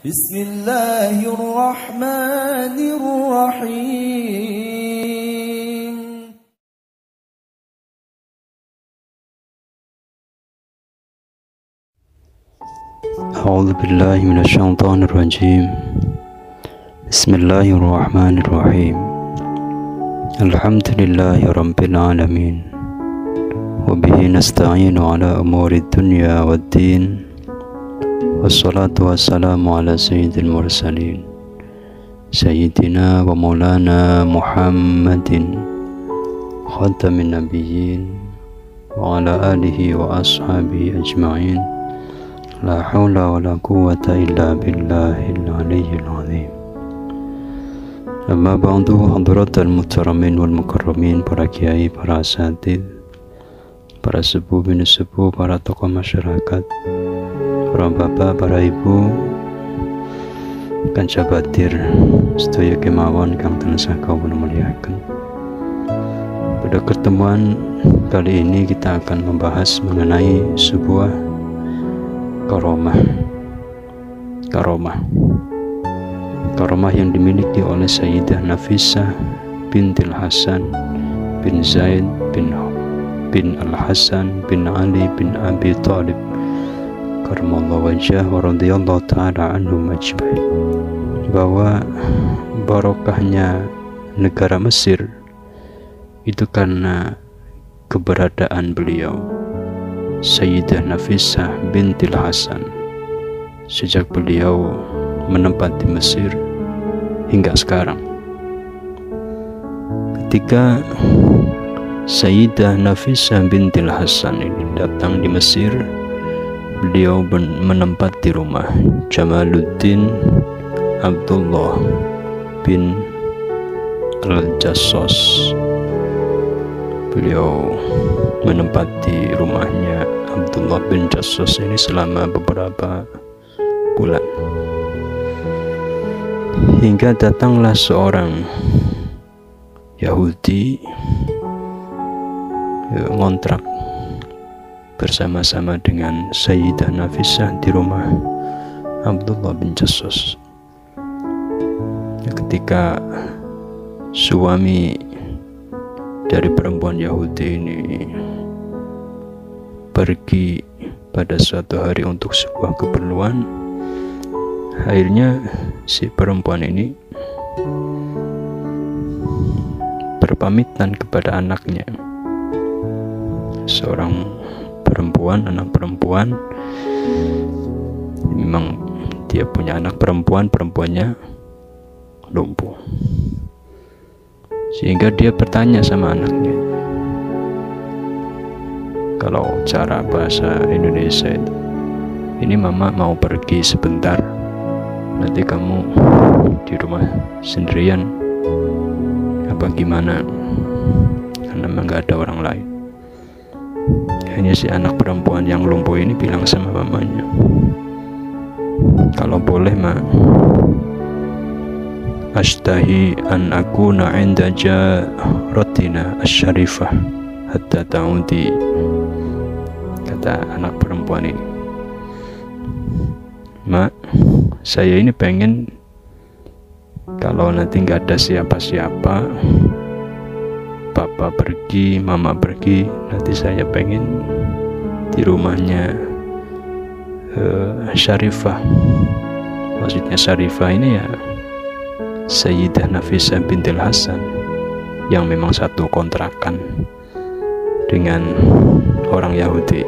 Bismillahirrahmanirrahim. A'udzu billahi minasyaitonir rajim. Bismillahirrahmanirrahim. Alhamdulillahi rabbil alamin. Wa bihi nasta'inu ala umuri dunya waddin. Wassalatu wassalamu ala sayyidil mursalin Sayyidina wa maulana Muhammadin khatamin nabiyyin wa ala alihi wa ashabihi ajma'in. La hawla wa la quwwata illa billahil aliyyil azim. Amma ba'du, hadratal muhtaramin wal mukarramin, para kiai, para asatidz, para sepuh bin sepuh, para tokoh masyarakat, para bapak, para ibu, kanca batir sedaya kemawon kang tansah kawula muliaken. Pada pertemuan kali ini kita akan membahas mengenai sebuah karomah yang dimiliki oleh Sayyidah Nafisah bintil Hasan bin Zaid bin Al-Hasan bin Ali bin Abi Thalib karamallahu wajhah wa radhiyallahu ta'ala anhum ajma'in, bahwa barokahnya negara Mesir itu karena keberadaan beliau Sayyidah Nafisah bintil Hasan sejak beliau menempati Mesir hingga sekarang. Ketika Sayyidah Nafisah bintil Hasan ini datang di Mesir, beliau menempati rumah Jamaluddin Abdullah bin Al-Jassos. Beliau menempati rumahnya Abdullah bin Jassos ini selama beberapa bulan, hingga datanglah seorang Yahudi ngontrak bersama-sama dengan Sayyidah Nafisah di rumah Abdullah bin Jassos. Ketika suami dari perempuan Yahudi ini pergi pada suatu hari untuk sebuah keperluan, akhirnya si perempuan ini berpamitan kepada anaknya, seorang anak perempuan. Memang dia punya anak perempuan, perempuannya lumpuh, sehingga dia bertanya sama anaknya, kalau cara bahasa Indonesia itu, ini mama mau pergi sebentar, nanti kamu di rumah sendirian apa gimana, karena memang gak ada orang lain. Hanya si anak perempuan yang lumpuh ini bilang sama mamanya, kalau boleh ma, ashtahi an akuna inda jaratina asy-syarifah hatta ta'udi. Kata anak perempuan ini, ma, saya ini pengen kalau nanti nggak ada siapa-siapa, papa pergi, mama pergi, nanti saya pengen di rumahnya Syarifah. Maksudnya Syarifah ini ya Sayyidah Nafisah bintil Hasan, yang memang satu kontrakan dengan orang Yahudi.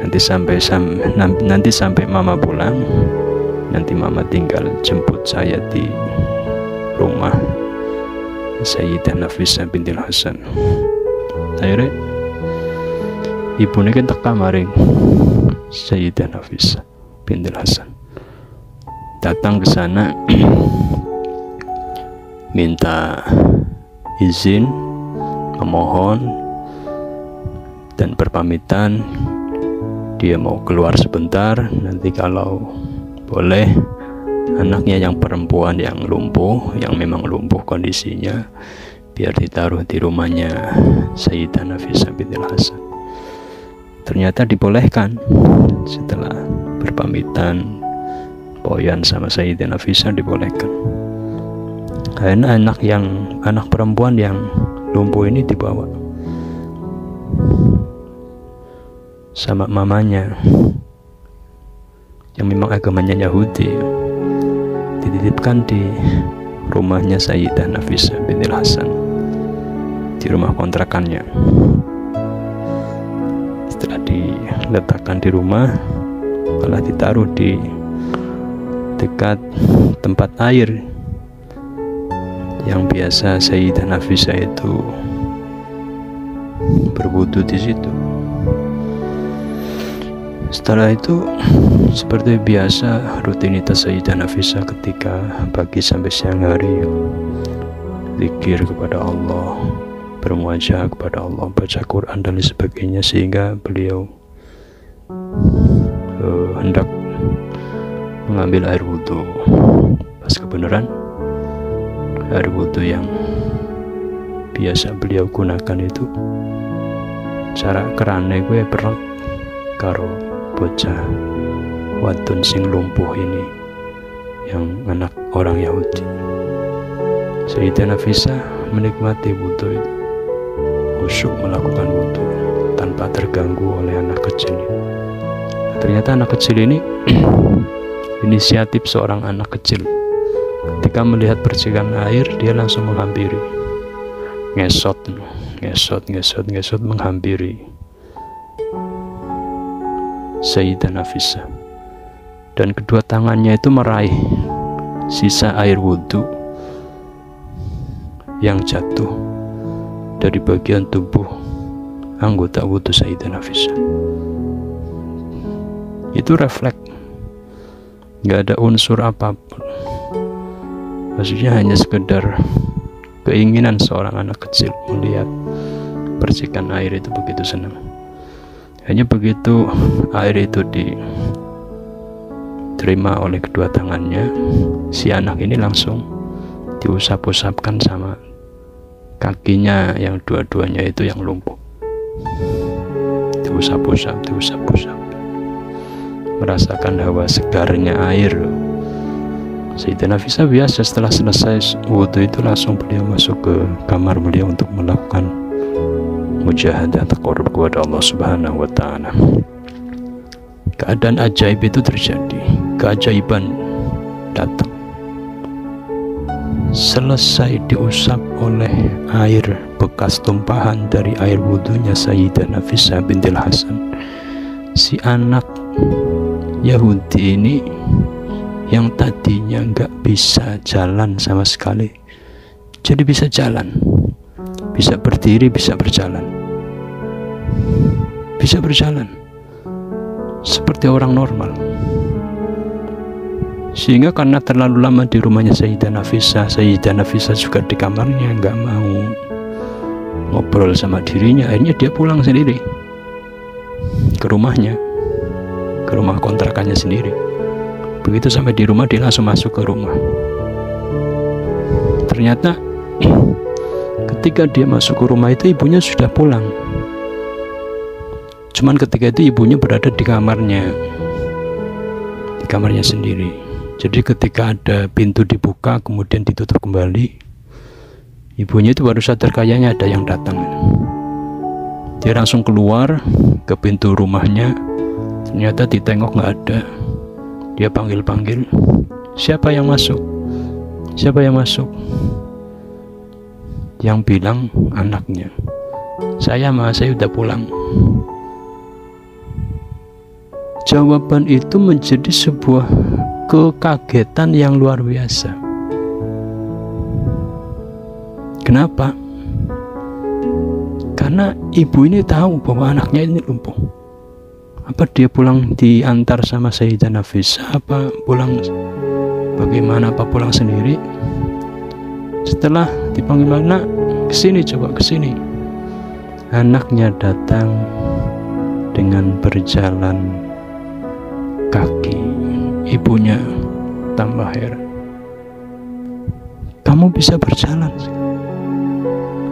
Nanti sampai mama pulang, nanti mama tinggal jemput saya di rumah Sayyidah Nafisah bintil Hasan. Akhirnya ibunya kan teka maring Sayyidah Nafisah bintil Hasan, datang ke sana minta izin, memohon dan berpamitan dia mau keluar sebentar, nanti kalau boleh anaknya yang perempuan yang lumpuh, yang memang lumpuh kondisinya, biar ditaruh di rumahnya Sayyidah Nafisah bintil Hasan. Ternyata dibolehkan. Setelah berpamitan poyan sama Sayyidah Nafisah dibolehkan. Karena anak perempuan yang lumpuh ini dibawa sama mamanya yang memang agamanya Yahudi, dititipkan di rumahnya Sayyidah Nafisah bintil Hasan, di rumah kontrakannya. Setelah diletakkan di rumah, malah ditaruh di dekat tempat air yang biasa Sayyidah Nafisah itu berwudu di situ. Setelah itu, seperti biasa rutinitas Sayyidah Nafisah ketika pagi sampai siang hari, zikir kepada Allah, bermuajah kepada Allah, baca Quran dan sebagainya, sehingga beliau hendak mengambil air wudhu. Pas kebenaran air wudhu yang biasa beliau gunakan itu cara kerane gue perang karo bocah wadon sing lumpuh ini yang anak orang Yahudi. Sayyidah Nafisah menikmati wudhu itu, khusyuk melakukan wudhu tanpa terganggu oleh anak kecil. Ternyata anak kecil ini inisiatif seorang anak kecil. Ketika melihat percikan air, dia langsung menghampiri, ngesot menghampiri Sayyidah Nafisah, dan kedua tangannya itu meraih sisa air wudhu yang jatuh dari bagian tubuh anggota wudhu Sayyidah Nafisah. Itu refleks, nggak ada unsur apapun. Maksudnya hanya sekedar keinginan seorang anak kecil melihat percikan air itu begitu senang. Hanya begitu air itu diterima oleh kedua tangannya, si anak ini langsung diusap-usapkan sama kakinya yang dua-duanya itu yang lumpuh. Diusap-usap, merasakan hawa segarnya air. Sayyidah Nafisah biasa setelah selesai wudhu itu langsung beliau masuk ke kamar beliau untuk melakukan mujahadah taqarrub kepada Allah Subhanahu wa Ta'ala. Keadaan ajaib itu terjadi, keajaiban datang. Selesai diusap oleh air bekas tumpahan dari air wudhunya Sayyidah Nafisah bintil Hasan, si anak Yahudi ini yang tadinya nggak bisa jalan sama sekali, jadi bisa jalan, bisa berdiri, bisa berjalan seperti orang normal. Sehingga karena terlalu lama di rumahnya Sayyidah Nafisah juga di kamarnya nggak mau ngobrol sama dirinya, akhirnya dia pulang sendiri ke rumahnya, ke rumah kontrakannya sendiri. Begitu sampai di rumah, dia langsung masuk ke rumah. Ternyata ketika dia masuk ke rumah itu ibunya sudah pulang. Cuman ketika itu ibunya berada di kamarnya sendiri. Jadi ketika ada pintu dibuka kemudian ditutup kembali, ibunya itu baru sadar kayaknya ada yang datang. Dia langsung keluar ke pintu rumahnya, ternyata ditengok nggak ada. Dia panggil-panggil, siapa yang masuk? Yang bilang anaknya, saya udah pulang. Jawaban itu menjadi sebuah kekagetan yang luar biasa. Kenapa? Karena ibu ini tahu bahwa anaknya ini lumpuh. Apa dia pulang diantar sama Sayyidah Nafisah, apa pulang bagaimana, apa pulang sendiri? Setelah dipanggil anak, kesini, coba kesini. Anaknya datang dengan berjalan kaki. Ibunya tambah heran. Kamu bisa berjalan?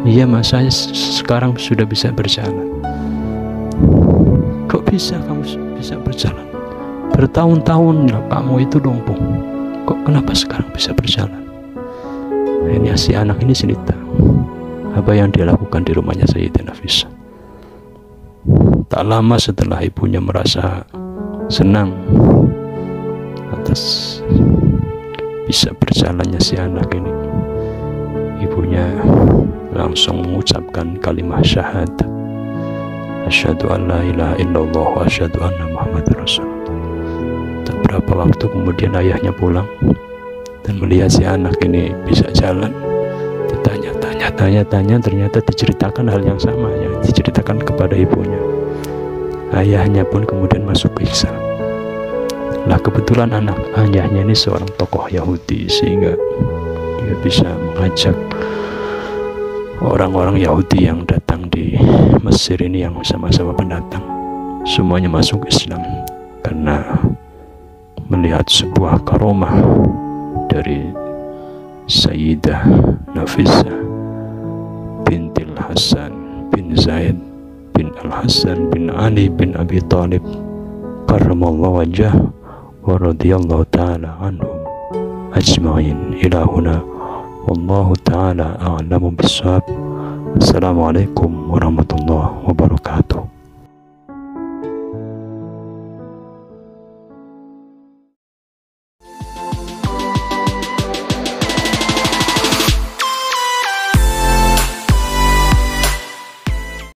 Iya mas, saya sekarang sudah bisa berjalan. Kok bisa kamu bisa berjalan? Bertahun-tahun lah kamu itu lumpuh. kenapa sekarang bisa berjalan? Ini si anak ini cerita apa yang dia lakukan di rumahnya Sayyidah Nafisah. Tak lama setelah ibunya merasa senang atas bisa berjalannya si anak ini, ibunya langsung mengucapkan kalimat syahadat, asyhadu an la ilaha illallah wa asyhadu anna muhammadar rasulullah. Tak berapa waktu kemudian ayahnya pulang dan melihat si anak ini bisa jalan. Tanya-tanya, ternyata diceritakan hal yang sama yang diceritakan kepada ibunya. Ayahnya pun kemudian masuk Islam. Nah, kebetulan anak ayahnya ini seorang tokoh Yahudi, sehingga dia bisa mengajak orang-orang Yahudi yang datang di Mesir ini, yang sama-sama pendatang, semuanya masuk Islam karena melihat sebuah karomah dari Sayyidah Nafisah bintil Hasan bin Zaid bin Al-Hasan bin Ali bin Abi Thalib karramallahu wajhah wa radhiyallahu ta'ala anhum ajma'in. Ila huna wallahu ta'ala a'lamu bis-shawab. Assalamualaikum warahmatullahi wabarakatuh.